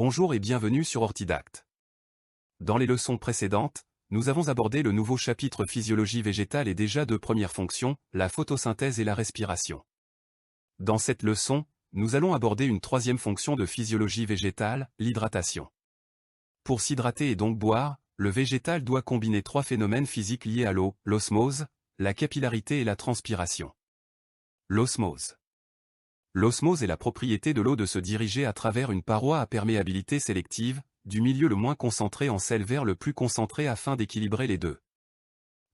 Bonjour et bienvenue sur Orthidact. Dans les leçons précédentes, nous avons abordé le nouveau chapitre physiologie végétale et déjà deux premières fonctions, la photosynthèse et la respiration. Dans cette leçon, nous allons aborder une troisième fonction de physiologie végétale, l'hydratation. Pour s'hydrater et donc boire, le végétal doit combiner trois phénomènes physiques liés à l'eau, l'osmose, la capillarité et la transpiration. L'osmose. L'osmose est la propriété de l'eau de se diriger à travers une paroi à perméabilité sélective, du milieu le moins concentré en sel vers le plus concentré afin d'équilibrer les deux.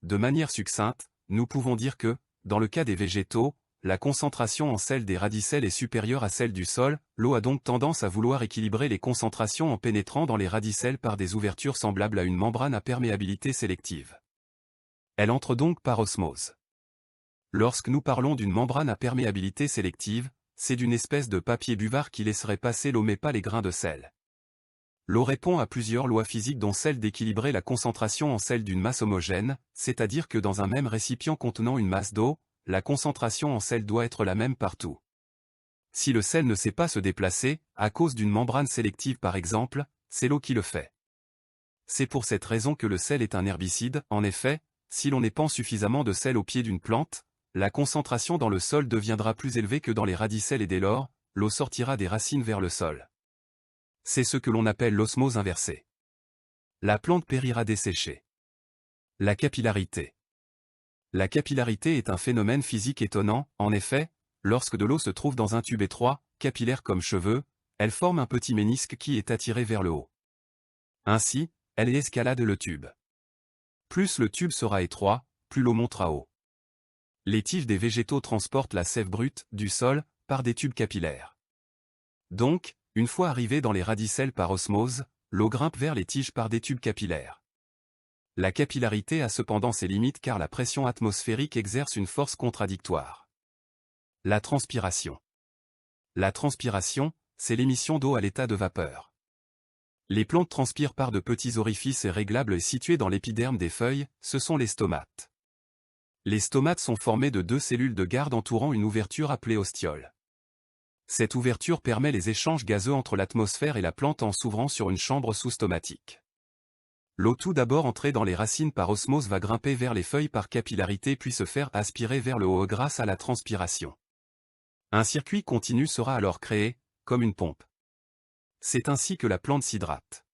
De manière succincte, nous pouvons dire que, dans le cas des végétaux, la concentration en sel des radicelles est supérieure à celle du sol, l'eau a donc tendance à vouloir équilibrer les concentrations en pénétrant dans les radicelles par des ouvertures semblables à une membrane à perméabilité sélective. Elle entre donc par osmose. Lorsque nous parlons d'une membrane à perméabilité sélective, c'est d'une espèce de papier buvard qui laisserait passer l'eau mais pas les grains de sel. L'eau répond à plusieurs lois physiques dont celle d'équilibrer la concentration en sel d'une masse homogène, c'est-à-dire que dans un même récipient contenant une masse d'eau, la concentration en sel doit être la même partout. Si le sel ne sait pas se déplacer, à cause d'une membrane sélective par exemple, c'est l'eau qui le fait. C'est pour cette raison que le sel est un herbicide. En effet, si l'on épand suffisamment de sel au pied d'une plante, la concentration dans le sol deviendra plus élevée que dans les radicelles et dès lors, l'eau sortira des racines vers le sol. C'est ce que l'on appelle l'osmose inversée. La plante périra desséchée. La capillarité. La capillarité est un phénomène physique étonnant. En effet, lorsque de l'eau se trouve dans un tube étroit, capillaire comme cheveux, elle forme un petit ménisque qui est attiré vers le haut. Ainsi, elle escalade le tube. Plus le tube sera étroit, plus l'eau montera haut. Les tiges des végétaux transportent la sève brute du sol par des tubes capillaires. Donc, une fois arrivée dans les radicelles par osmose, l'eau grimpe vers les tiges par des tubes capillaires. La capillarité a cependant ses limites car la pression atmosphérique exerce une force contradictoire. La transpiration. La transpiration, c'est l'émission d'eau à l'état de vapeur. Les plantes transpirent par de petits orifices réglables et situés dans l'épiderme des feuilles, ce sont les stomates. Les stomates sont formés de deux cellules de garde entourant une ouverture appelée ostiole. Cette ouverture permet les échanges gazeux entre l'atmosphère et la plante en s'ouvrant sur une chambre sous-stomatique. L'eau tout d'abord entrée dans les racines par osmose va grimper vers les feuilles par capillarité puis se faire aspirer vers le haut grâce à la transpiration. Un circuit continu sera alors créé, comme une pompe. C'est ainsi que la plante s'hydrate.